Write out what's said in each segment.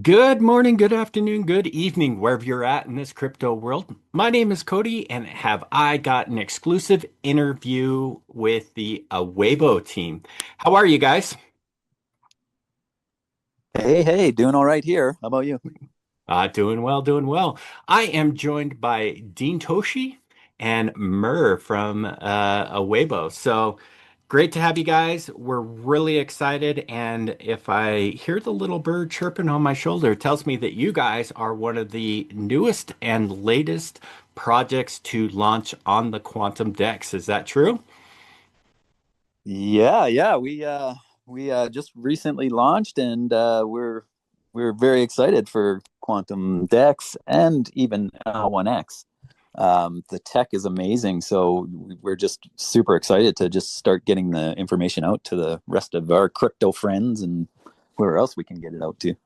Good morning, good afternoon, good evening, wherever you're at in this crypto world. My name is Cody, and have I got an exclusive interview with the Awebo team. How are you guys? Hey, hey, doing all right here. How about you? Doing well, doing well. I am joined by Dean Toshi and Murr from Awebo. So great to have you guys. We're really excited. And if I hear the little bird chirping on my shoulder, it tells me that you guys are one of the newest and latest projects to launch on the Quantum Dex. Is that true? Yeah, we just recently launched and we're very excited for Quantum Dex and even L1X. The tech is amazing, so we're just super excited to just start getting the information out to the rest of our crypto friends and where else we can get it out to.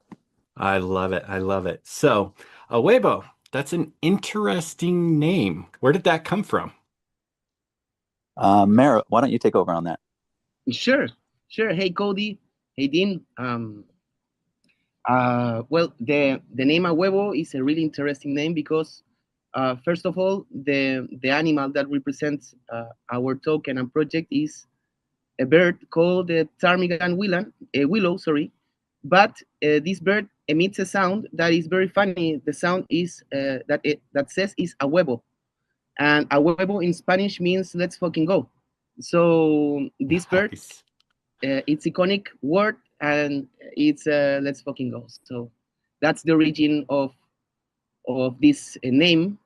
I love it. I love it. So, Awebo, that's an interesting name. Where did that come from? Mara, why don't you take over on that? Sure, sure. Hey, Cody. Hey, Dean. Well, the name Awebo is a really interesting name because, first of all, the animal that represents our token and project is a bird called the ptarmigan willow. Sorry, but this bird emits a sound that is very funny. The sound is that says is Awebo, and Awebo in Spanish means let's fucking go. So this bird, Nice. it's iconic word, and it's let's fucking go. So that's the origin of this name,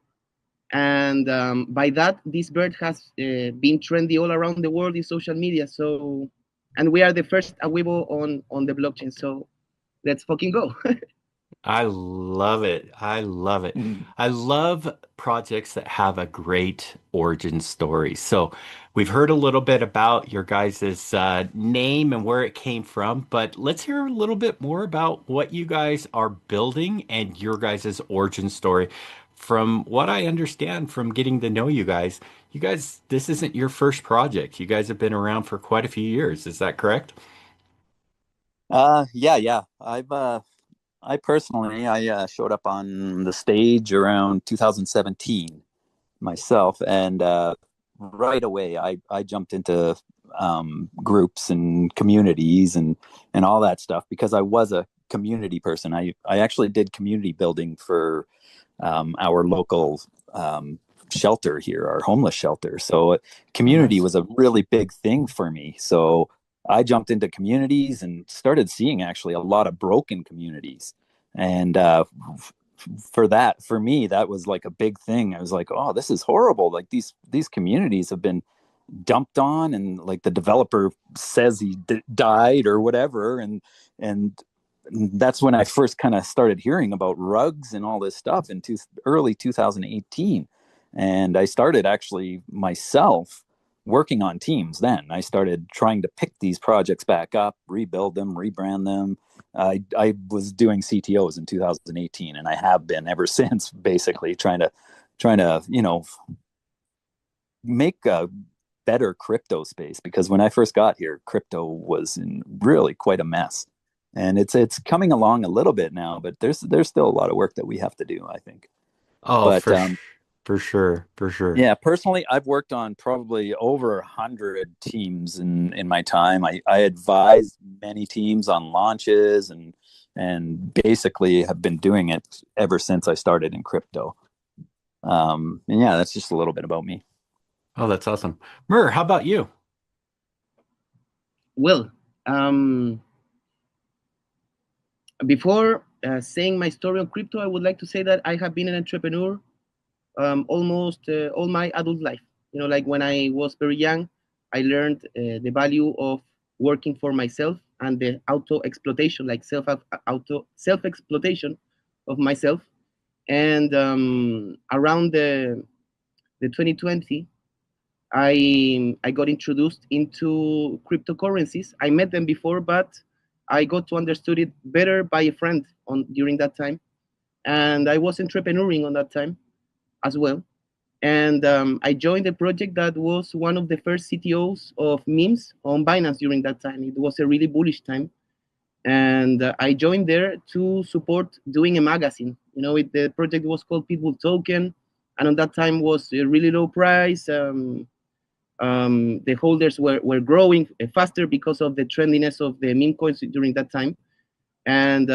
and by that this bird has been trendy all around the world in social media. So, and we are the first Awebo on the blockchain. So let's fucking go. I love it. I love it. I love projects that have a great origin story. So we've heard a little bit about your guys' name and where it came from, but let's hear a little bit more about what you guys are building and your guys' origin story. From what I understand from getting to know you guys, this isn't your first project. You guys have been around for quite a few years. Is that correct? Yeah. I personally, I showed up on the stage around 2017 myself, and right away, I jumped into groups and communities and all that stuff because I was a community person. I actually did community building for our local shelter here, our homeless shelter. So Oh, community nice. was a really big thing for me. So I jumped into communities and started seeing actually a lot of broken communities. And for me, that was like a big thing. I was like, oh, this is horrible. Like these communities have been dumped on, and like the developer says he died or whatever, and that's when I first kind of started hearing about rugs and all this stuff in early 2018. And I started actually myself working on teams then. I started trying to pick these projects back up, rebuild them, rebrand them. I was doing CTOs in 2018, and I have been ever since, basically trying to make a better crypto space, because when I first got here, crypto was in really quite a mess. And it's coming along a little bit now, but there's still a lot of work that we have to do, I think. Oh, But for sure, for sure. yeah, personally, I've worked on probably over 100 teams in my time. I advise many teams on launches and basically have been doing it ever since I started in crypto. And yeah, that's just a little bit about me. Oh, that's awesome. Mur, how about you? Well, before saying my story on crypto, I would like to say that I have been an entrepreneur almost all my adult life. You know, like when I was very young, I learned the value of working for myself and the auto exploitation, like self exploitation of myself. And around the 2020, I got introduced into cryptocurrencies. I met them before, but I got to understood it better by a friend on during that time, and I was entrepreneuring on that time as well. And I joined a project that was one of the first CTOs of memes on Binance during that time. It was a really bullish time, and I joined there to support doing a magazine. The project was called Pitbull Token, and on that time was a really low price. The holders were growing faster because of the trendiness of the meme coins during that time. And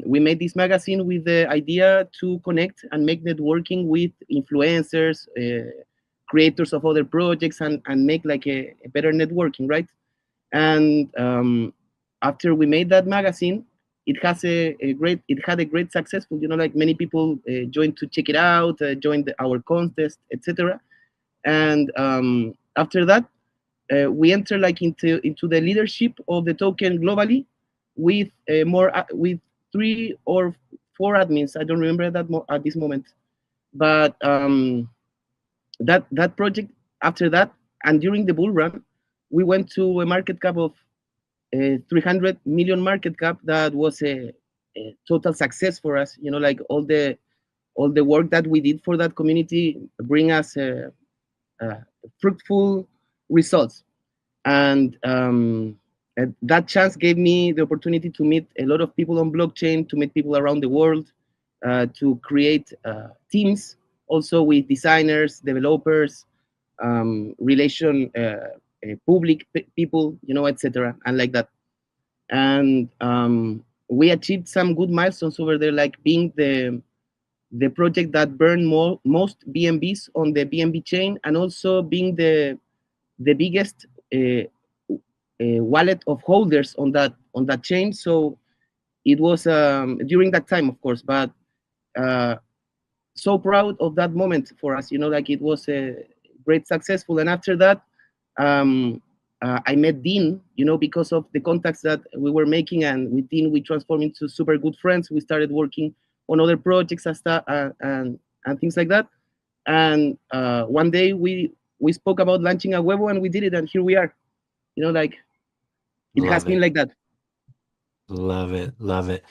we made this magazine with the idea to connect and make networking with influencers, creators of other projects, and make like a better networking, right? And after we made that magazine, it had a great successful, like many people joined to check it out, joined our contest, etc. And after that, we enter like into the leadership of the token globally with with 3 or 4 admins. I don't remember that at this moment, but that project, after that, and during the bull run, we went to a market cap of 300 million market cap. That was a total success for us. Like all the work that we did for that community bring us uh, fruitful results. And that chance gave me the opportunity to meet a lot of people on blockchain, to meet people around the world, to create teams also with designers, developers, relation public people, etc., and like that. And we achieved some good milestones over there, like being the project that burned most BNBs on the BNB chain, and also being the biggest wallet of holders on that chain. So it was during that time, of course, but uh, so proud of that moment for us. Like it was a great successful. And after that, I met Dean. Because of the contacts that we were making, and with Dean we transformed into super good friends. We started working on other projects and stuff, and things like that. And one day we spoke about launching Awebo, and we did it, and here we are. Like it has Love been it. like that. Love it. Love it.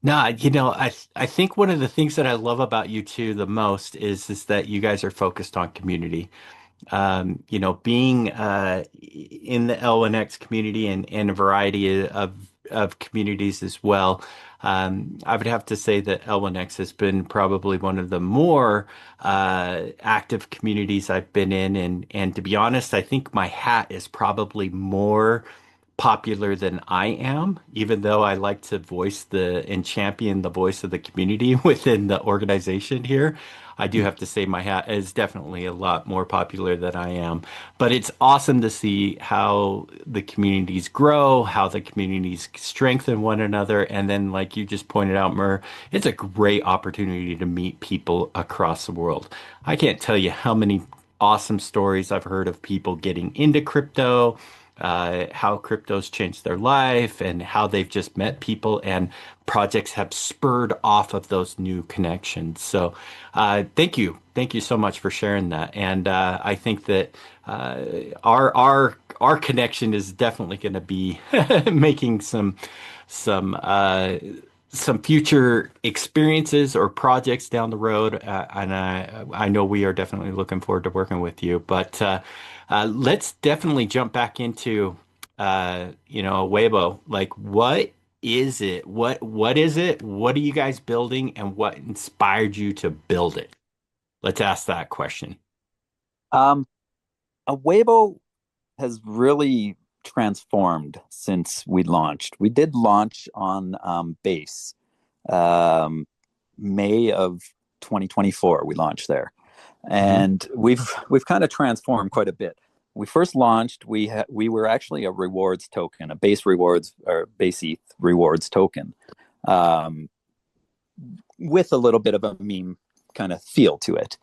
No, I think one of the things that I love about you two the most is that you guys are focused on community. Being in the L1X community and a variety of communities as well. I would have to say that L1X has been probably one of the more active communities I've been in, and to be honest, I think my hat is probably more popular than I am, even though I like to voice the and champion the voice of the community within the organization here. I do have to say my hat is definitely a lot more popular than I am. But it's awesome to see how the communities grow, how the communities strengthen one another. And then, like you just pointed out, Mur, it's a great opportunity to meet people across the world. I can't tell you how many awesome stories I've heard of people getting into crypto, how crypto's changed their life, and how they've just met people and projects have spurred off of those new connections. So, thank you so much for sharing that. And I think that uh, our connection is definitely going to be making some some future experiences or projects down the road, and I know we are definitely looking forward to working with you. But let's definitely jump back into Weibo. Like, what is it? What is it? What are you guys building, and what inspired you to build it? Let's ask that question. Um, Awebo has really transformed since we launched. We did launch on base, um, May of 2024. We launched there, Hmm. and we've kind of transformed quite a bit. We first launched. We were actually a rewards token, a base rewards or base ETH rewards token, um, with a little bit of a meme kind of feel to it.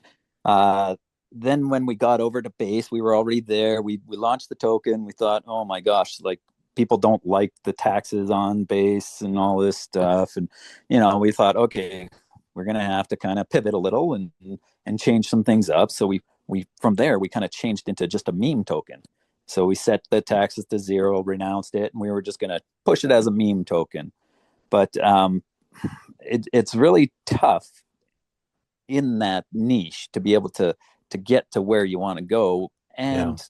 Uh, then when we got over to base, we were already there. We launched the token. We thought, oh my gosh, like people don't like the taxes on base and all this stuff. And we thought, okay, we're gonna have to kind of pivot a little and change some things up. So we from there we kind of changed into just a meme token. So we set the taxes to 0, renounced it, and we were just gonna push it as a meme token. But it's really tough in that niche to be able to get to where you want to go Yeah. and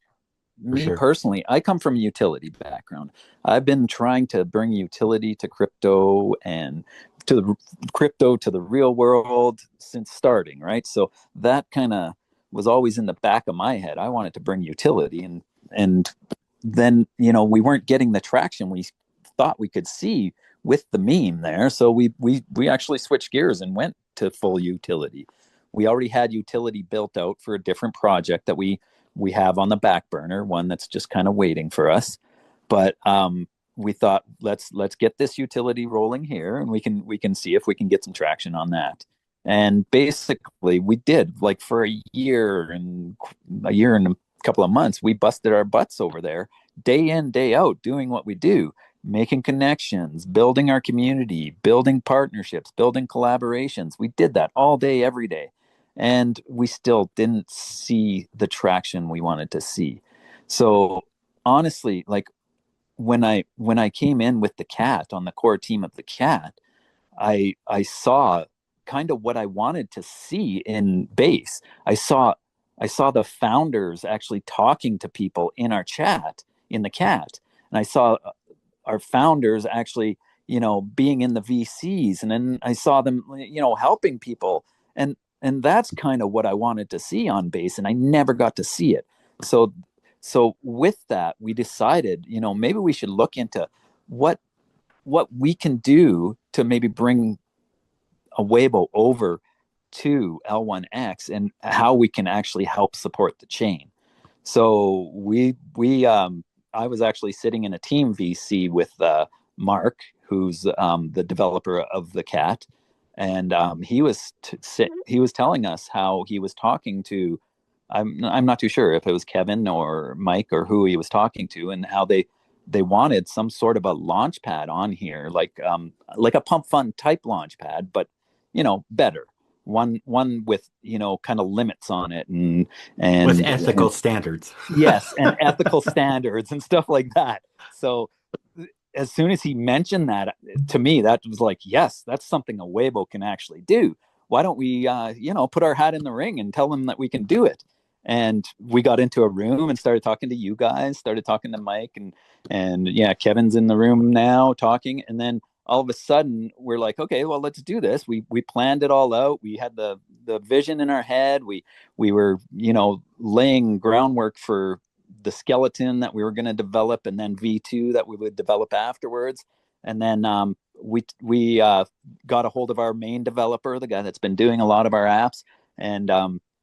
for me sure. personally, I come from a utility background. I've been trying to bring utility to crypto and to the crypto to the real world since starting, right? So that kind of was always in the back of my head. I wanted to bring utility, and then, we weren't getting the traction we thought we could see with the meme there. So we actually switched gears and went to full utility. We already had utility built out for a different project that we have on the back burner, one that's just kind of waiting for us. But we thought, let's get this utility rolling here, and we can see if we can get some traction on that. And basically, we did, like, for a year and a couple of months. We busted our butts over there, day in, day out, doing what we do, making connections, building our community, building partnerships, building collaborations. We did that all day, every day, and we still didn't see the traction we wanted to see. So honestly, like, when I came in with the cat on the core team of the cat, I saw kind of what I wanted to see in base. I saw the founders actually talking to people in our chat in the cat, and I saw our founders actually, being in the VCs, and then I saw them, helping people, and that's kind of what I wanted to see on base, and I never got to see it. So with that, we decided, maybe we should look into what what we can do to maybe bring Awebo over to L1X, and how we can actually help support the chain. So I was actually sitting in a team VC with Mark, who's the developer of the cat, and he was telling us how he was talking to. I'm not too sure if it was Kevin or Mike or who he was talking to, and how they wanted some sort of a launch pad on here, like a pump fund type launch pad, but better, one with, kind of limits on it, and With and ethical standards. yes, and ethical standards and stuff like that. So as soon as he mentioned that, to me, that was like, yes, that's something a Weibo can actually do. Why don't we, put our hat in the ring and tell them that we can do it? And we got into a room and started talking to you guys, started talking to Mike, and yeah, Kevin's in the room now talking. And then all of a sudden we're like, okay, well, let's do this. We planned it all out. We had the vision in our head. We were, laying groundwork for the skeleton that we were going to develop, and then V2 that we would develop afterwards. And then we got a hold of our main developer, the guy that's been doing a lot of our apps, and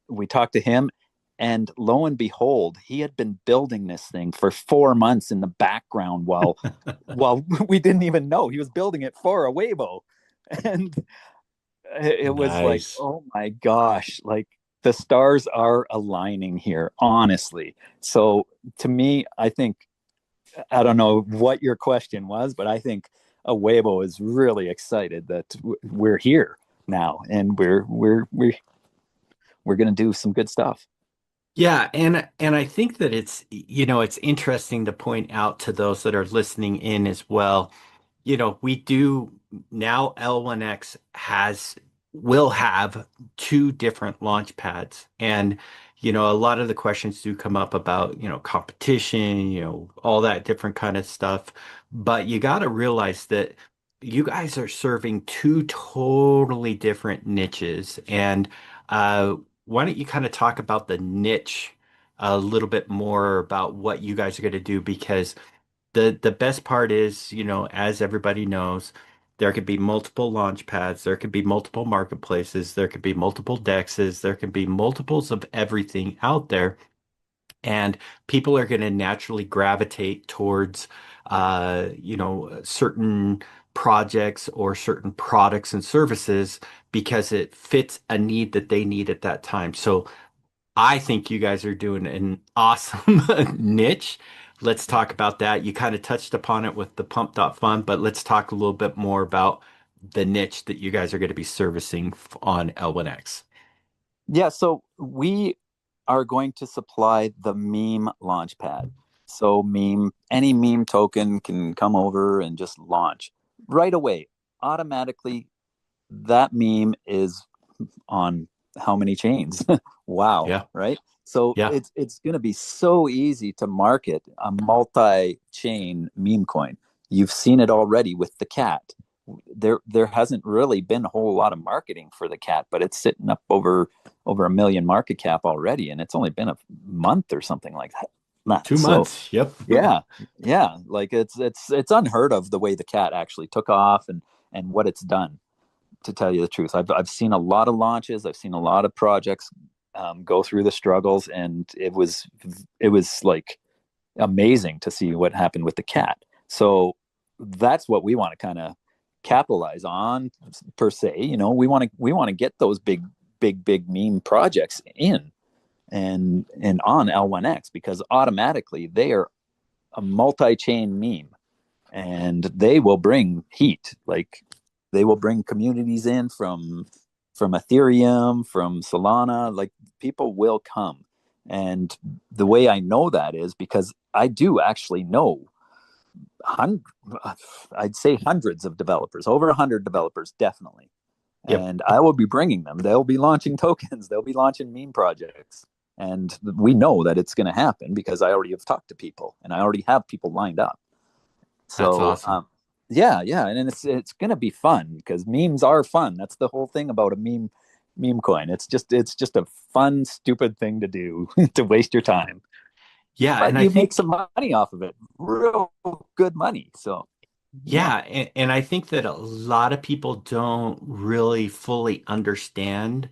we talked to him. And lo and behold, he had been building this thing for 4 months in the background while we didn't even know he was building it for a Weibo. And it was like, Nice. oh my gosh, like, the stars are aligning here, honestly. So to me, I think, I don't know what your question was, but I think Awebo is really excited that we're here now, and we're going to do some good stuff. Yeah, and I think that it's interesting to point out to those that are listening in as well. We do now. L1X will have two different launch pads. And, a lot of the questions do come up about, competition, all that different kind of stuff. But you got to realize that you guys are serving two totally different niches. And uh, why don't you kind of talk about the niche a little bit more, about what you guys are going to do? Because the best part is, as everybody knows, there could be multiple launch pads, there could be multiple marketplaces, there could be multiple dexes, there can be multiples of everything out there. And people are going to naturally gravitate towards, certain projects or certain products and services because it fits a need that they need at that time. So I think you guys are doing an awesome niche. Let's talk about that. You kind of touched upon it with the Pump Dot Fun, but let's talk a little bit more about the niche that you guys are going to be servicing on L1X. Yeah, so we are going to supply the meme launchpad. So any meme token can come over and just launch right away. Automatically, that meme is on how many chains? Wow, Yeah. right? So Yeah. it's going to be so easy to market a multi-chain meme coin. You've seen it already with the cat. There hasn't really been a whole lot of marketing for the cat, but it's sitting up over a million market cap already, and it's only been a month or something like that. Two So months. Yep. yeah, yeah, like it's unheard of the way the cat actually took off and what it's done. To tell you the truth, I've seen a lot of launches. I've seen a lot of projects go through the struggles, and it was like amazing to see what happened with the cat. So that's what we want to kind of capitalize on per se. We want to get those big meme projects in and on L1X because automatically they are a multi-chain meme and they will bring heat. Like they will bring communities in from Ethereum, from Solana. Like people will come. And the way I know that is because I do actually know hundred, I'd say hundreds of developers, over 100 developers, definitely. Yep. And I will be bringing them. They'll be launching tokens. They'll be launching meme projects. And we know that it's going to happen because I already have talked to people and I already have people lined up. That's So awesome. yeah, yeah, and it's gonna be fun because memes are fun. That's the whole thing about a meme coin. It's just a fun, stupid thing to do to waste your time. Yeah. But And I you make think, some money off of it, real good money. So yeah, yeah. And I think that a lot of people don't really fully understand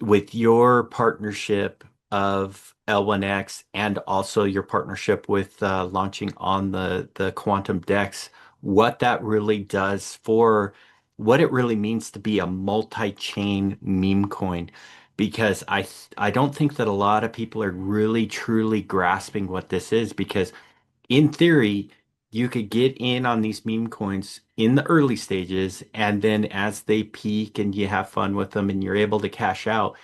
with your partnership of L1X and also your partnership with launching on the Quantum Dex, what that really does for what it really means to be a multi-chain meme coin. Because I don't think that a lot of people are really truly grasping what this is because in theory, you could get in on these meme coins in the early stages, and then as they peak and you have fun with them and you're able to cash out,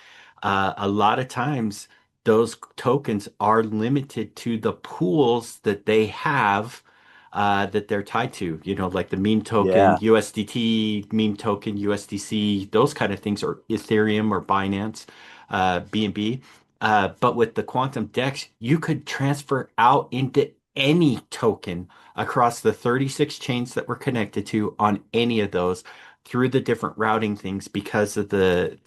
a lot of times those tokens are limited to the pools that they have that they're tied to, like the meme token, yeah, USDT, meme token, USDC, those kind of things, or Ethereum or Binance, BNB. But with the Quantum Dex, you could transfer out into any token across the 36 chains that we're connected to on any of those through the different routing things because of the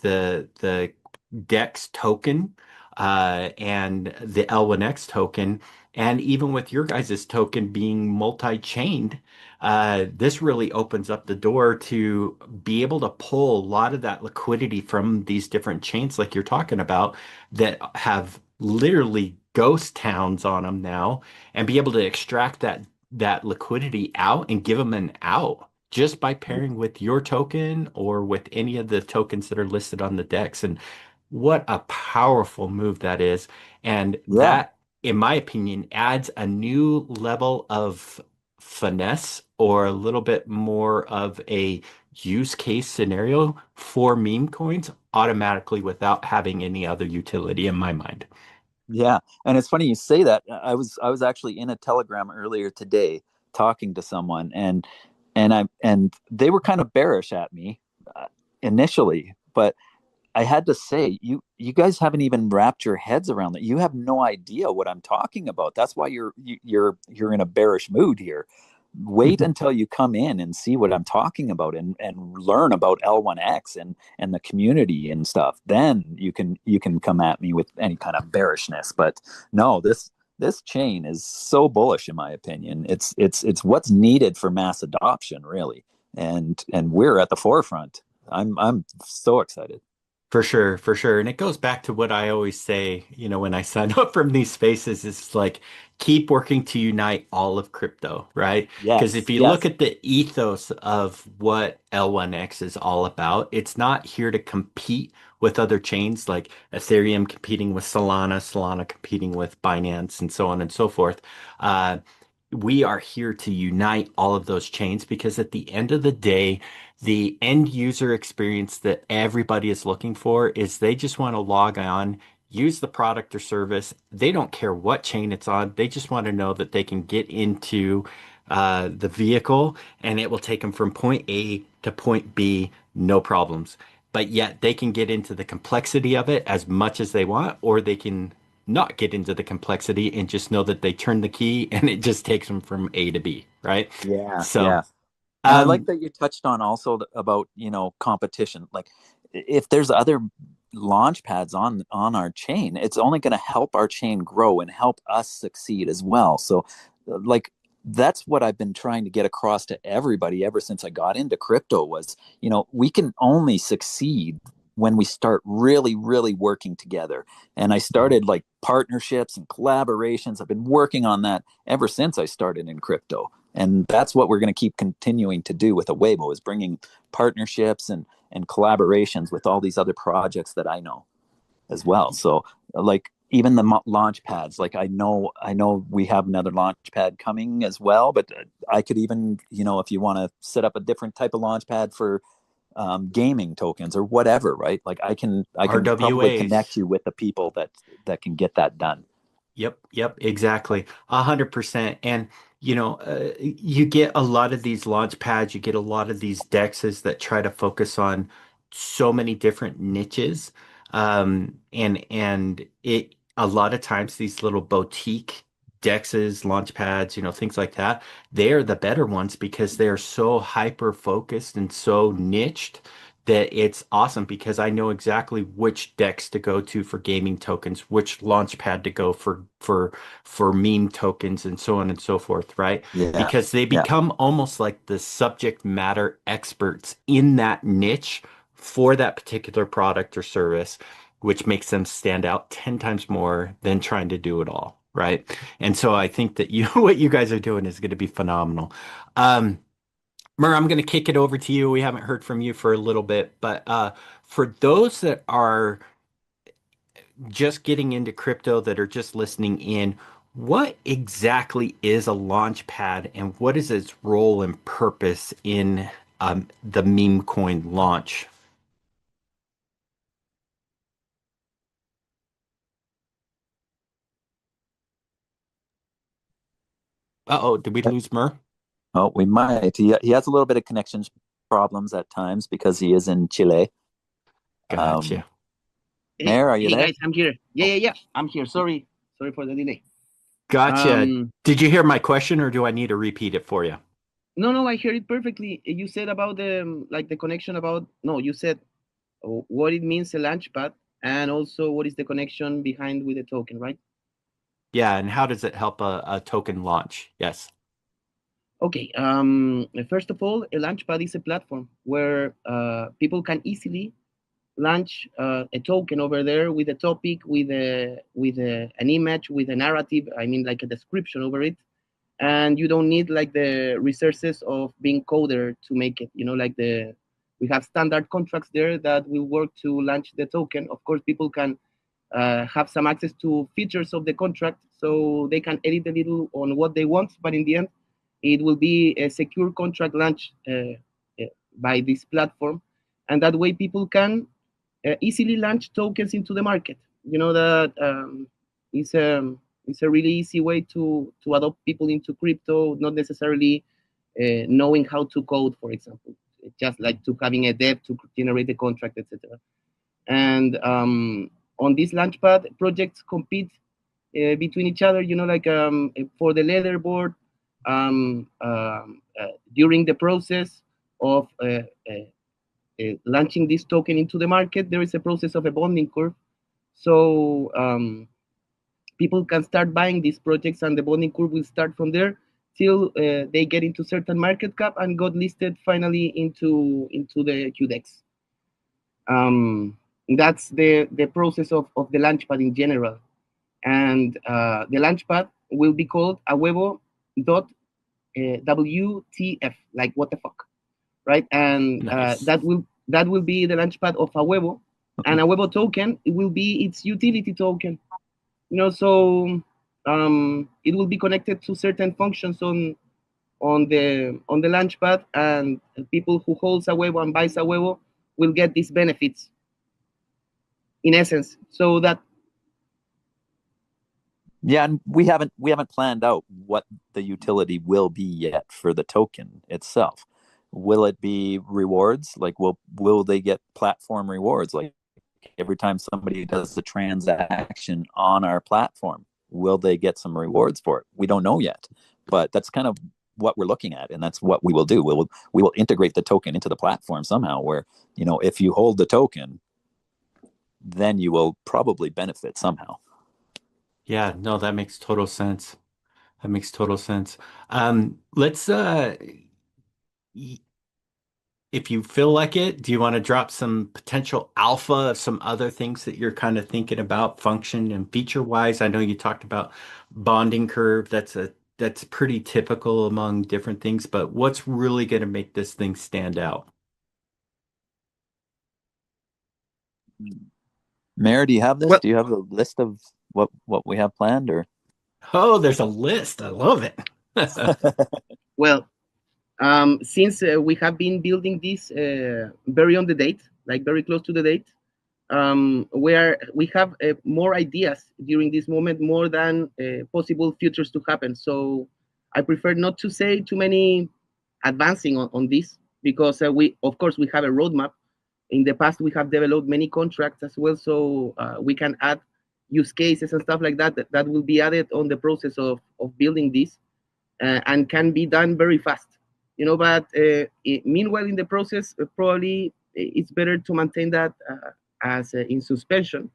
DEX token and the L1X token. And even with your guys' token being multi-chained, this really opens up the door to be able to pull a lot of that liquidity from these different chains, like you're talking about, that have literally ghost towns on them now, and be able to extract that liquidity out and give them an out just by pairing with your token or with any of the tokens that are listed on the DEX. And what a powerful move that is. And yeah, that, in my opinion, adds a new level of finesse or a little bit more of a use case scenario for meme coins automatically without having any other utility in my mind. yeah. And it's funny you say that. I was actually in a Telegram earlier today talking to someone, and they were kind of bearish at me uh, initially, but I had to say, you guys haven't even wrapped your heads around that. You have no idea what I'm talking about. That's why you're in a bearish mood here. Wait until you come in and see what I'm talking about and learn about L1X and the community and stuff. Then you can come at me with any kind of bearishness. But no, this chain is so bullish in my opinion. It's what's needed for mass adoption, really. And we're at the forefront. I'm so excited. For sure, for sure. And it goes back to what I always say, when I sign up from these spaces, it's like keep working to unite all of crypto, right? Because if Yes, you look yes. at the ethos of what L1X is all about, it's not here to compete with other chains like Ethereum competing with Solana, Solana competing with Binance, and so on and so forth. We are here to unite all of those chains because at the end of the day, the end user experience that everybody is looking for is they just want to log on, use the product or service. They don't care what chain it's on. They just want to know that they can get into the vehicle and it will take them from point A to point B, no problems. but yet they can get into the complexity of it as much as they want, or they can not get into the complexity and just know that they turn the key and it just takes them from A to B, right? Yeah, So, yeah. And I like um, that you touched on also about, competition. Like if there's other launch pads on our chain, it's only going to help our chain grow and help us succeed as well. So like that's what I've been trying to get across to everybody ever since I got into crypto was, we can only succeed when we start really, really working together. And I started like partnerships and collaborations. I've been working on that ever since I started in crypto. And that's what we're going to keep continuing to do with Awebo is bringing partnerships and collaborations with all these other projects that I know as well. So like even the launch pads, like I know we have another launch pad coming as well, but I could even, if you want to set up a different type of launch pad for gaming tokens or whatever, right? Like I can probably connect RWAs. you with the people that can get that done. Yep, yep, exactly. 100%. And you get a lot of these launch pads, you get a lot of these dexes that try to focus on so many different niches. And it a lot of times these little boutique dexes, launch pads, things like that, they're the better ones because they're so hyper focused and so niched that it's awesome because I know exactly which decks to go to for gaming tokens, which launch pad to go for meme tokens and so on and so forth, right? Yeah. Because they Yeah. become almost like the subject matter experts in that niche for that particular product or service, which makes them stand out 10 times more than trying to do it all, right? And so I think that what you guys are doing is going to be phenomenal. Um, Mur, I'm going to kick it over to you. We haven't heard from you for a little bit, but for those that are just getting into crypto, that are just listening in, what exactly is a launch pad and what is its role and purpose in the meme coin launch? Uh-oh, did we lose Mur? Oh, we might. He has a little bit of connection problems at times because he is in Chile. Um, Gotcha. Hey, Mayor, are you hey there? guys, I'm here. Yeah, Oh, yeah, yeah. I'm here. Sorry for the delay. Gotcha. Um, Did you hear my question or do I need to repeat it for you? no, no, I heard it perfectly. You said about the like the connection about no, you said what it means a launchpad and also what is the connection behind with the token, right? Yeah, and how does it help a token launch? Yes. Okay. First of all, a launchpad is a platform where people can easily launch a token over there with a topic, with an image, with a narrative. I mean, like a description over it, and you don't need like the resources of being coder to make it. Like we have standard contracts there that will work to launch the token. Of course, people can have some access to features of the contract, so they can edit a little on what they want. But in the end, it will be a secure contract launch by this platform, and that way people can easily launch tokens into the market. You know that it's a it's a really easy way to adopt people into crypto, not necessarily knowing how to code, for example, just like to having a dev to generate a contract, etc. And on this launchpad, projects compete between each other. Like for the leaderboard, during the process of launching this token into the market, there is a process of a bonding curve. So people can start buying these projects, and the bonding curve will start from there till they get into certain market cap and got listed finally into the QDEX. That's the process of the launchpad in general. And the launchpad will be called Awebo dot WTF, like what the fuck, right? And Nice. that will be the launchpad of Awebo, and Awebo token it will be its utility token. So it will be connected to certain functions on the launchpad, and people who holds Awebo and buys Awebo will get these benefits in essence. So that yeah, and we haven't planned out what the utility will be yet for the token itself. Will it be rewards? Like, will they get platform rewards? Like every time somebody does a transaction on our platform, will they get some rewards for it? We don't know yet, but that's kind of what we're looking at, and that's what we will do. We will integrate the token into the platform somehow, where if you hold the token, then you will probably benefit somehow. Yeah, no, that makes total sense. That makes total sense. Let's y- if you feel like it, do you want to drop some potential alpha of some other things that you're kind of thinking about function and feature wise? I know you talked about bonding curve. That's pretty typical among different things, but what's really going to make this thing stand out? Mayor, do you have this? Well, Do you have a list of what we have planned, or? Oh, there's a list. I love it. well, since we have been building this very on the date, like very close to the date, where we have more ideas during this moment, more than possible futures to happen. So I prefer not to say too many advancing on this, because we, of course, we have a roadmap. In the past, we have developed many contracts as well, so we can add use cases and stuff like that will be added on the process of building this, and can be done very fast. But meanwhile, in the process, probably it's better to maintain that as in suspension.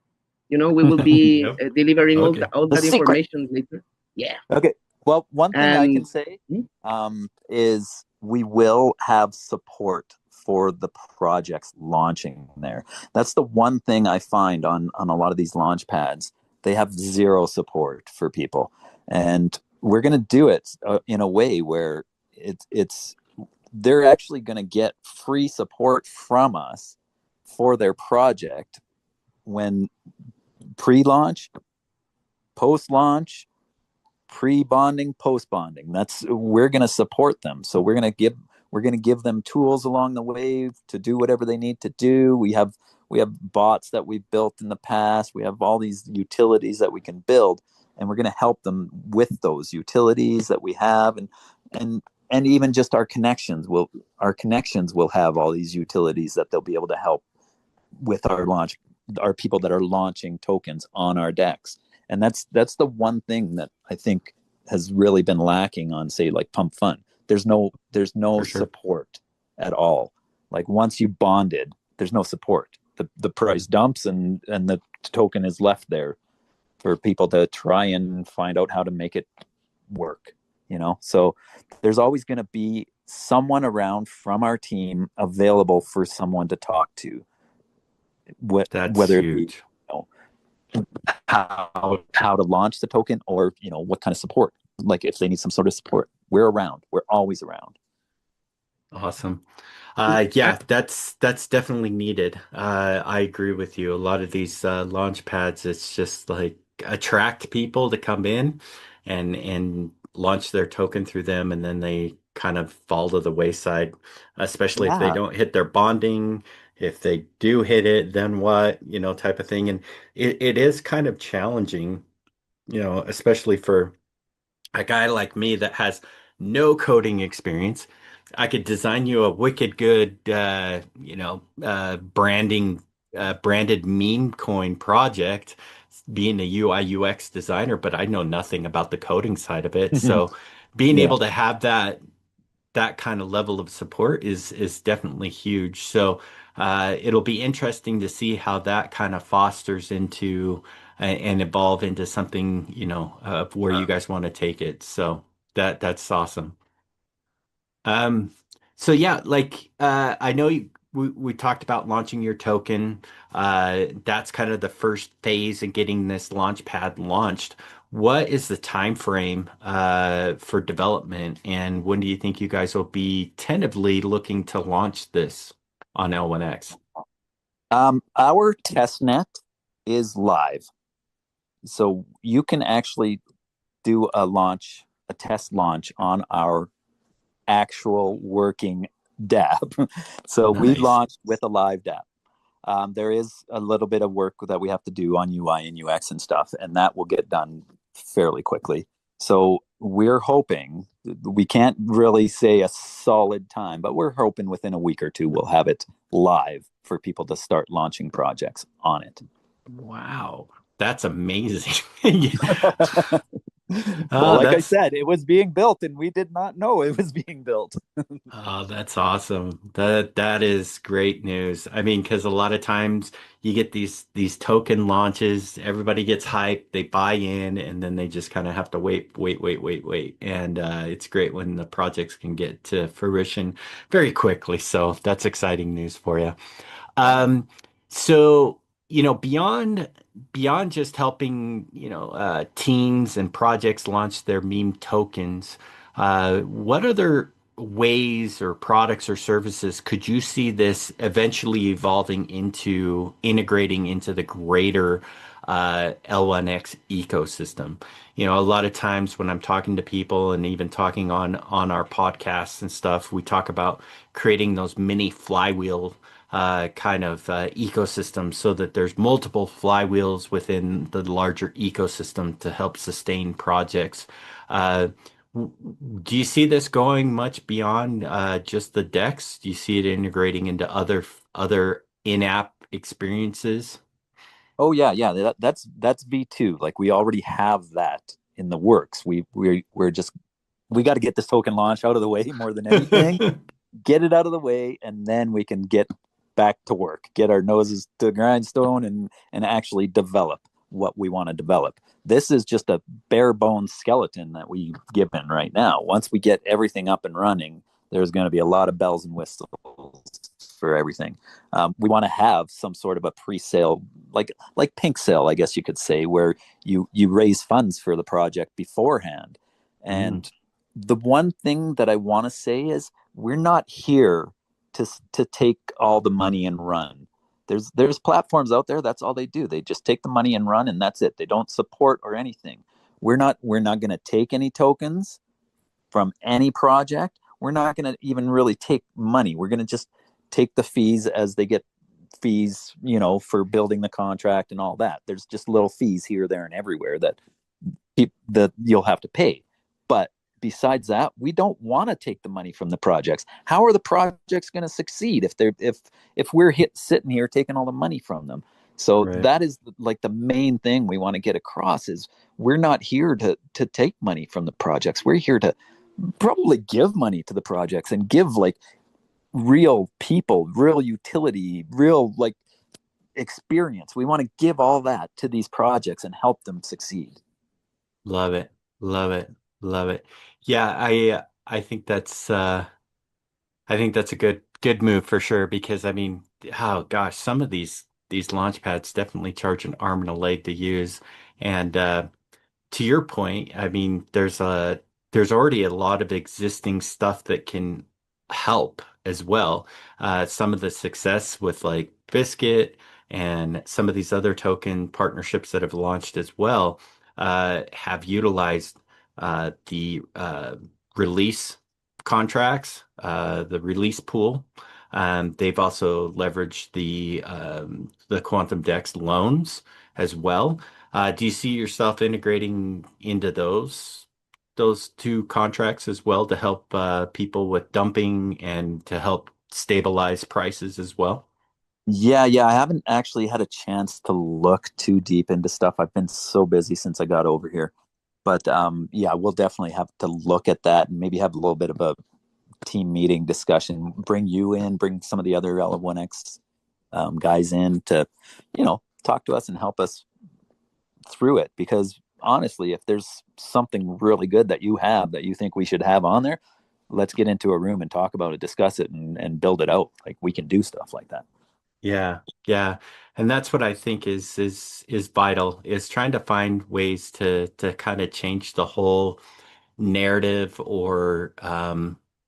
We will be Yep. delivering Okay. all The that secret. information later. Yeah. Okay. Well, one thing I can And say hmm, is we will have support for the projects launching there. That's the one thing I find on a lot of these launch pads. They have zero support for people, and we're going to do it in a way where it's they're actually going to get free support from us for their project when pre-launch, post-launch, pre-bonding, post-bonding. That's We're going to support them. So we're going to give them tools along the way to do whatever they need to do. We have bots that we've built in the past. We have all these utilities that we can build, and we're going to help them with those utilities that we have, and even just our connections will have all these utilities that they'll be able to help with our people that are launching tokens on our decks. And that's the one thing that I think has really been lacking on, say, like Pump Fun. There's no For sure. support at all. Like once you bonded, there's no support. The price dumps, and the token is left there for people to try and find out how to make it work. So there's always going to be someone around from our team available for someone to talk to, That's whether it be huge. know, how to launch the token, or what kind of support. Like if they need some sort of support, we're around. We're always around. Awesome. Yeah, that's definitely needed. I agree with you. A lot of these launch pads, it's just like attract people to come in and launch their token through them, and then they kind of fall to the wayside, especially if they Yeah. don't hit their bonding. If they do hit it, then what, type of thing. And it is kind of challenging, especially for a guy like me that has no coding experience. I could design you a wicked good, branded meme coin project, being a UI UX designer, but I know nothing about the coding side of it. So being Yeah. able to have that kind of level of support is definitely huge. So it'll be interesting to see how that kind of fosters into and evolve into something, of where you guys want to take it. So that's awesome. Um, so yeah, like I know we talked about launching your token. That's kind of the first phase in getting this launch pad launched. What is the time frame for development, and when do you think you guys will be tentatively looking to launch this on L1X? Our test net is live, so you can actually do a test launch on our actual working dApp. So we Nice. launched with a live dApp. There is a little bit of work that we have to do on UI and UX and stuff, and that will get done fairly quickly. So we're hoping, we can't really say a solid time, but we're hoping within a week or two we'll have it live for people to start launching projects on it. Wow, that's amazing. Yeah. Well, Oh, like I that's said, it was being built and we did not know it was being built. Oh, that's awesome. That is great news. I mean, because a lot of times you get these token launches, everybody gets hyped, they buy in, and then they just kind of have to wait. And it's great when the projects can get to fruition very quickly. So that's exciting news for you. Yeah. Um, so, beyond just helping, teams and projects launch their meme tokens, what other ways or products or services could you see this eventually evolving into integrating into the greater L1X ecosystem? A lot of times when I'm talking to people and even talking on our podcasts and stuff, we talk about creating those mini flywheel kind of ecosystem so that there's multiple flywheels within the larger ecosystem to help sustain projects. Uh, do you see this going much beyond just the decks? Do you see it integrating into other in-app experiences? Oh yeah, yeah. That's V2. Like we already have that in the works. We're just we got to get this token launch out of the way more than anything. Get it out of the way, and then we can get back to work, get our noses to the grindstone, and actually develop what we want to develop. This is just a bare bones skeleton that we've given right now. Once we get everything up and running, there's going to be a lot of bells and whistles for everything. We want to have some sort of a pre-sale, like pink sale, I guess you could say, where you raise funds for the project beforehand. Mm, And the one thing that I want to say is we're not here to take all the money and run. There's platforms out there, that's all they do. They just take the money and run, and that's it. They don't support or anything. We're not going to take any tokens from any project. We're not going to even really take money. We're going to just take the fees as they get fees, for building the contract and all that. There's just little fees here, there, and everywhere that you'll have to pay. But besides that, we don't want to take the money from the projects. How are the projects going to succeed if we're sitting here taking all the money from them? So right. that is like the main thing we want to get across is we're not here to take money from the projects. We're here to probably give money to the projects and give like real people, real utility, real like experience. We want to give all that to these projects and help them succeed. Love it. Love it. Love it. Yeah, I think that's a good move for sure because I mean, oh gosh, some of these launch pads definitely charge an arm and a leg to use. And to your point, I mean, there's already a lot of existing stuff that can help as well. Some of the success with like Biscuit and some of these other token partnerships that have launched as well have utilized the release contracts, the release pool. They've also leveraged the Quantum Dex loans as well. Do you see yourself integrating into those two contracts as well to help people with dumping and to help stabilize prices as well? Yeah, yeah. I haven't actually had a chance to look too deep into stuff. I've been so busy since I got over here. But yeah, we'll definitely have to look at that and maybe have a little bit of a team meeting discussion. Bring you in, bring some of the other L1X guys in to, talk to us and help us through it. Because honestly, if there's something really good that you have that you think we should have on there, let's get into a room and talk about it, discuss it, and build it out. Like we can do stuff like that. Yeah, yeah. And that's what I think is vital, is trying to find ways to kind of change the whole narrative or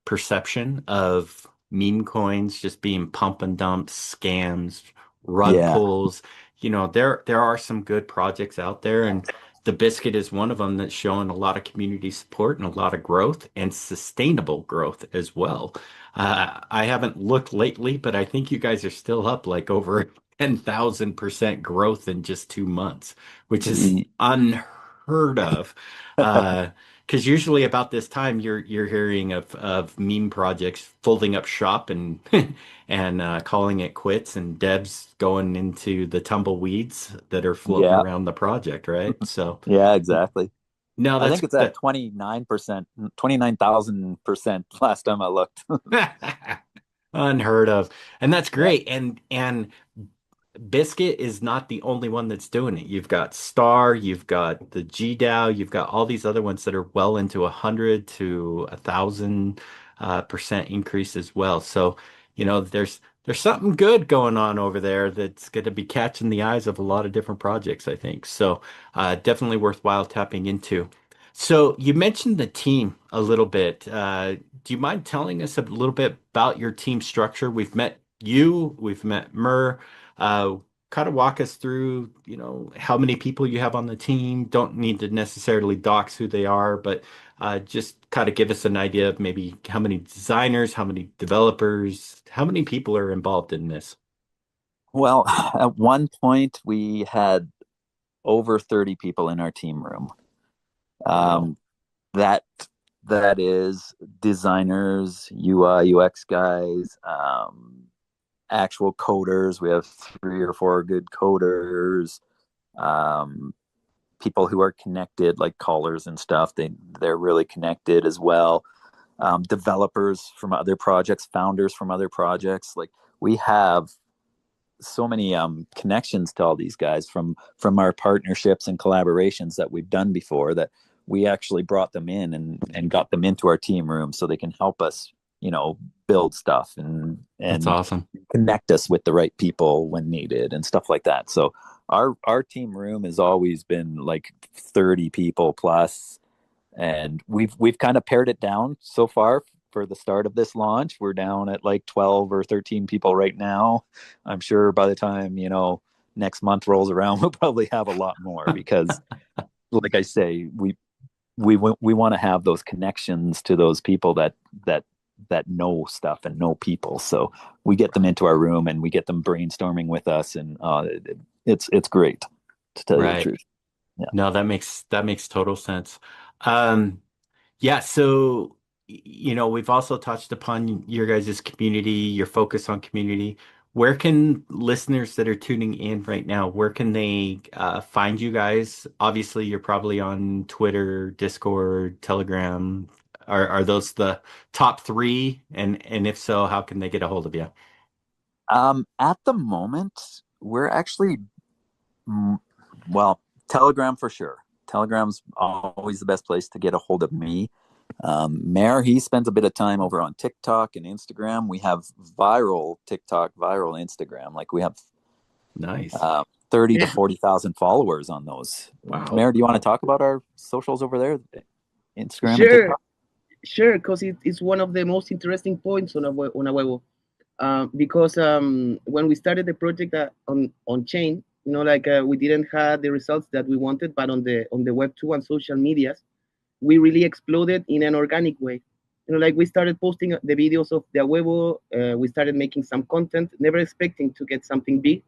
perception of meme coins just being pump and dump scams, rug Yeah. pulls. There are some good projects out there, and the Biscuit is one of them that's showing a lot of community support and a lot of growth and sustainable growth as well. I haven't looked lately, but I think you guys are still up like over 10,000% growth in just 2 months, which is unheard of. Uh, because usually about this time you're hearing of meme projects folding up shop and and calling it quits and devs going into the tumbleweeds that are floating Yeah, around the project, right? So yeah, exactly. no, I that's think it's at that 29%, 29,000% last time I looked. unheard of. And that's Yeah. great. And Biscuit is not the only one that's doing it. You've got Star, you've got the GDAO, you've got all these other ones that are well into 100 to 1,000% increase as well. So, there's something good going on over there that's going to be catching the eyes of a lot of different projects, I think. So, definitely worthwhile tapping into. So, you mentioned the team a little bit. Do you mind telling us a little bit about your team structure? We've met you, we've met Mur. Uh, Kind of walk us through, how many people you have on the team. Don't need to necessarily dox who they are, but just kind of give us an idea of maybe how many designers, how many developers, how many people are involved in this. Well, at one point we had over 30 people in our team room. Wow. Um, that that is designers, UI, UX guys, actual coders. We have three or four good coders. Um, People who are connected, like callers and stuff. They're really connected as well. Developers from other projects, founders from other projects. Like we have so many connections to all these guys from our partnerships and collaborations that we've done before, that we actually brought them in and got them into our team room so they can help us, build stuff and That's and awesome. connect us with the right people when needed and stuff like that. So our team room has always been like 30 people plus, and we've kind of pared it down so far for the start of this launch. We're down at like 12 or 13 people right now. I'm sure by the time, next month rolls around, we'll probably have a lot more because, like I say, we want to have those connections to those people that know stuff and know people. So we get them into our room and we get them brainstorming with us, and it's great, to tell you the Right. truth. Yeah. No, that makes total sense. Um, Yeah, so we've also touched upon your guys' community, your focus on community. Where can listeners that are tuning in right now, where can they find you guys? Obviously, you're probably on Twitter, Discord, Telegram. Are those the top three? And if so, how can they get a hold of you? At the moment, we're actually Mm, well, Telegram for sure. Telegram's always the best place to get a hold of me. Mayor, he spends a bit of time over on TikTok and Instagram. We have viral TikTok, viral Instagram. Like we have Nice. 30 to Yeah, 40,000 followers on those. Wow. Mayor, do you want to talk about our socials over there? Instagram and sure, TikTok? sure, because it's one of the most interesting points on Awebo. Because when we started the project on chain, like we didn't have the results that we wanted, but on the Web2 and social medias, we really exploded in an organic way. Like we started posting the videos of the Awebo, we started making some content, never expecting to get something big.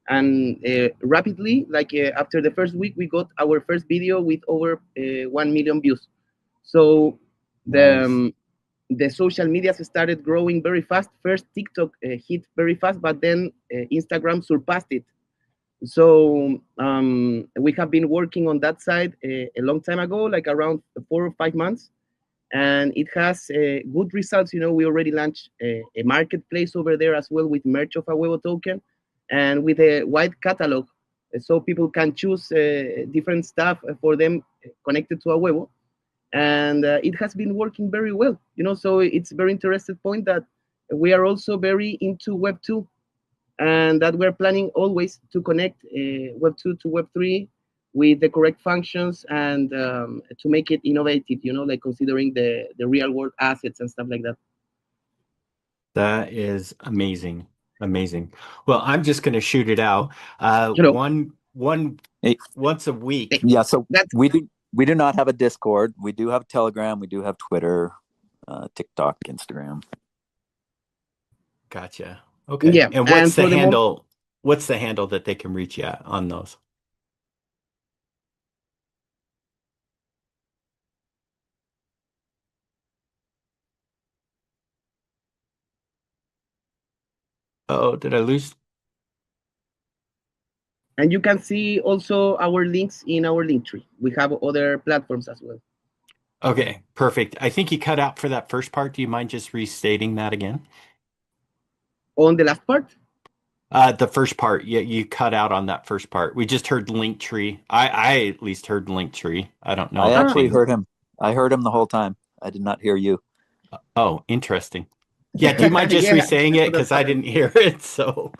And rapidly, like after the first week, we got our first video with over 1 million views. So the Nice. the social medias started growing very fast. First, TikTok hit very fast, but then Instagram surpassed it. So we have been working on that side a long time ago, like around 4 or 5 months, and it has good results. We already launched a marketplace over there as well with merch of a Awebo token and with a wide catalog, so people can choose different stuff for them connected to a Awebo, and it has been working very well. So it's a very interesting point that we are also very into Web 2, and that we're planning always to connect Web 2 to Web 3 with the correct functions, and to make it innovative, like considering the real world assets and stuff like that. That is amazing. Amazing. Well, I'm just going to shoot it out. You know, One Hey, once a week. yeah, so that's we do not have a Discord. We do have Telegram. We do have Twitter, TikTok, Instagram. Gotcha. Okay. yeah. And And what's the for the moment, handle? What's the handle that they can reach you at on those? Oh, did I lose? And you can see also our links in our link tree. We have other platforms as well. Okay, perfect. I think you cut out for that first part. Do you mind just restating that again? On the last part, The first part, you cut out on that first part. We just heard link tree. I at least heard link tree. I don't know I the ah, actually team. heard him. I heard him the whole time. I did not hear you. Oh, interesting. Yeah, do you mind just yeah, re-saying it? that's Because I fine. didn't hear it. So,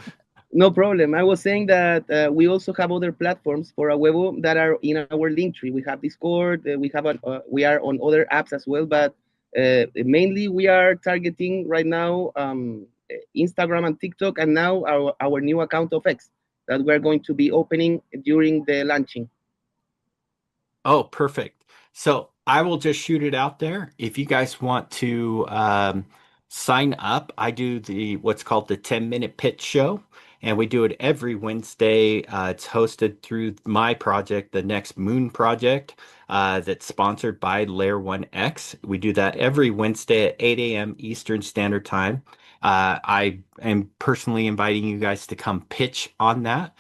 No problem. I was saying that we also have other platforms for Awebo that are in our link tree. We have Discord. We are on other apps as well, but mainly we are targeting right now Instagram and TikTok, and now our new account of X that we're going to be opening during the launching. oh, perfect. So I will just shoot it out there. If you guys want to sign up, I do the what's called the 10-minute pitch show, and we do it every Wednesday. It's hosted through my project, the Next Moon Project, that's sponsored by Layer 1X. We do that every Wednesday at 8 a.m. Eastern Standard Time. I am personally inviting you guys to come pitch on that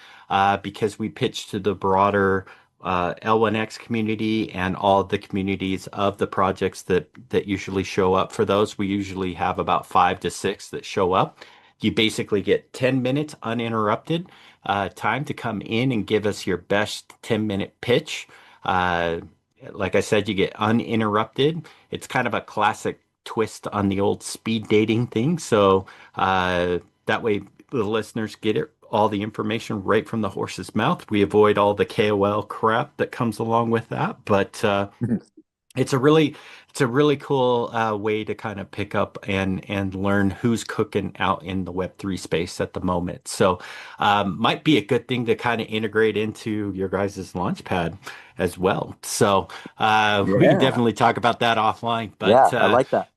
because we pitch to the broader L1X community and all the communities of the projects that usually show up for those. We usually have about 5 to 6 that show up. You basically get 10 minutes uninterrupted time to come in and give us your best 10-minute pitch. Uh, like I said, you get uninterrupted. It's kind of a classic twist on the old speed dating thing. So that way the listeners get it all the information right from the horse's mouth. We avoid all the KOL crap that comes along with that, but it's a really it's a really cool way to kind of pick up and learn who's cooking out in the Web3 space at the moment. So might be a good thing to kind of integrate into your guys' launchpad as well. So we can Yeah. definitely talk about that offline, Yeah, I like that.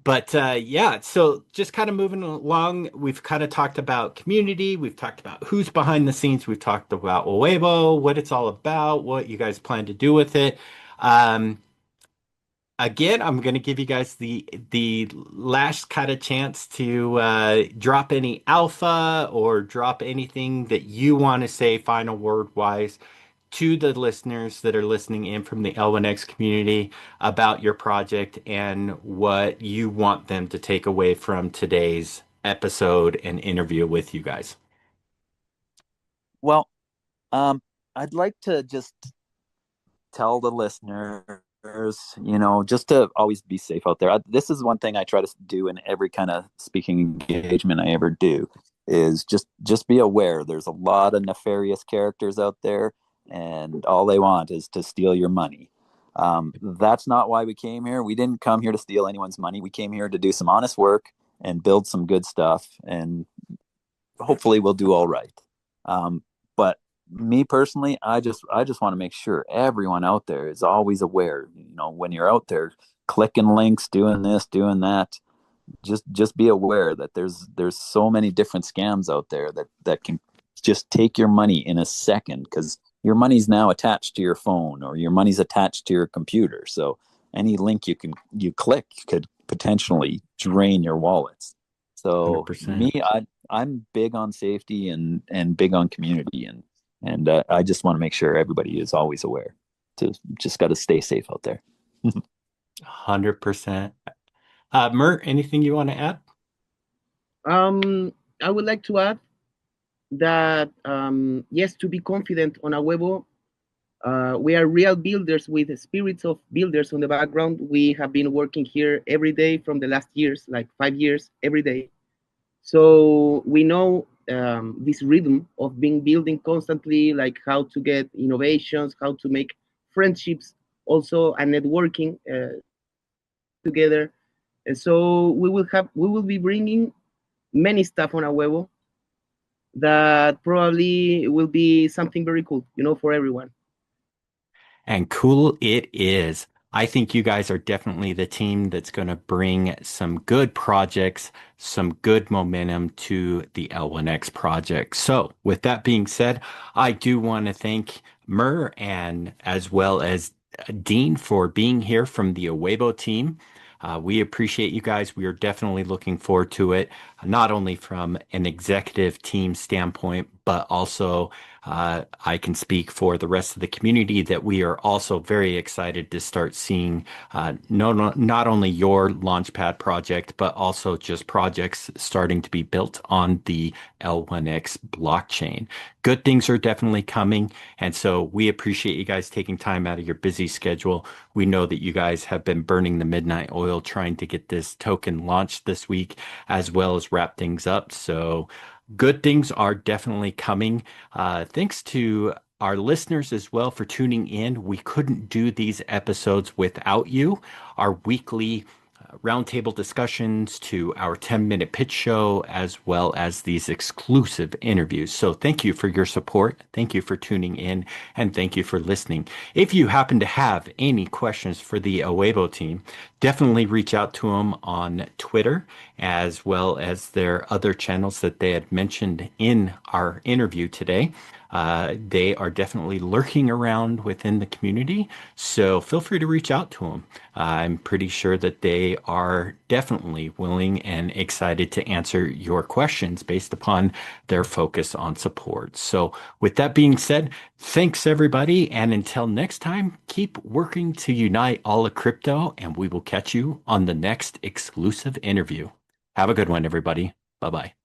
but yeah, so just kind of moving along, we've kind of talked about community, we've talked about who's behind the scenes, we've talked about Awebo, what it's all about, what you guys plan to do with it. Um, Again, I'm going to give you guys the last kind of chance to drop any alpha or drop anything that you want to say final word wise to the listeners that are listening in from the L1X community about your project and what you want them to take away from today's episode and interview with you guys. Well, um, I'd like to just tell the listeners, just to always be safe out there. This is one thing I try to do in every kind of speaking engagement I ever do is just be aware. There's a lot of nefarious characters out there, and all they want is to steal your money. That's not why we came here. We didn't come here to steal anyone's money. We came here to do some honest work and build some good stuff, and hopefully we'll do all right. But me personally, I just want to make sure everyone out there is always aware. When you're out there clicking links, doing this, doing that, just be aware that there's so many different scams out there that can just take your money in a second because your money's now attached to your phone or your money's attached to your computer. So any link you click could potentially drain your wallets. So 100%. I'm big on safety and big on community and I just want to make sure everybody is always aware. To just got to stay safe out there. 100%. Mert, anything you want to add? I would like to add that yes, to be confident on Awebo, we are real builders with spirits of builders on the background. We have been working here every day from the last years, like 5 years, every day. So we know this rhythm of being building constantly, like how to get innovations, how to make friendships, also and networking together. And so we will be bringing many stuff on Awebo that probably will be something very cool, for everyone. And cool it is. I think you guys are definitely the team that's going to bring some good projects, some good momentum to the L1X project. So, with that being said, I do want to thank Mur and as well as Dean for being here from the Awebo team. We appreciate you guys. We are definitely looking forward to it, not only from an executive team standpoint, but also I can speak for the rest of the community that we are also very excited to start seeing not only your Launchpad project, but also just projects starting to be built on the L1X blockchain. Good things are definitely coming. And so we appreciate you guys taking time out of your busy schedule. We know that you guys have been burning the midnight oil trying to get this token launched this week, as well as wrap things up. So good things are definitely coming. Thanks to our listeners as well for tuning in. We couldn't do these episodes without you. Our weekly roundtable discussions to our 10-minute pitch show, as well as these exclusive interviews. So thank you for your support. Thank you for tuning in, and thank you for listening. If you happen to have any questions for the Awebo team, definitely reach out to them on Twitter, as well as their other channels that they had mentioned in our interview today. They are definitely lurking around within the community, so feel free to reach out to them. I'm pretty sure that they are definitely willing and excited to answer your questions based upon their focus on support. So, with that being said, thanks everybody, and until next time, keep working to unite all of crypto, and we will catch you on the next exclusive interview. Have a good one, everybody. Bye bye.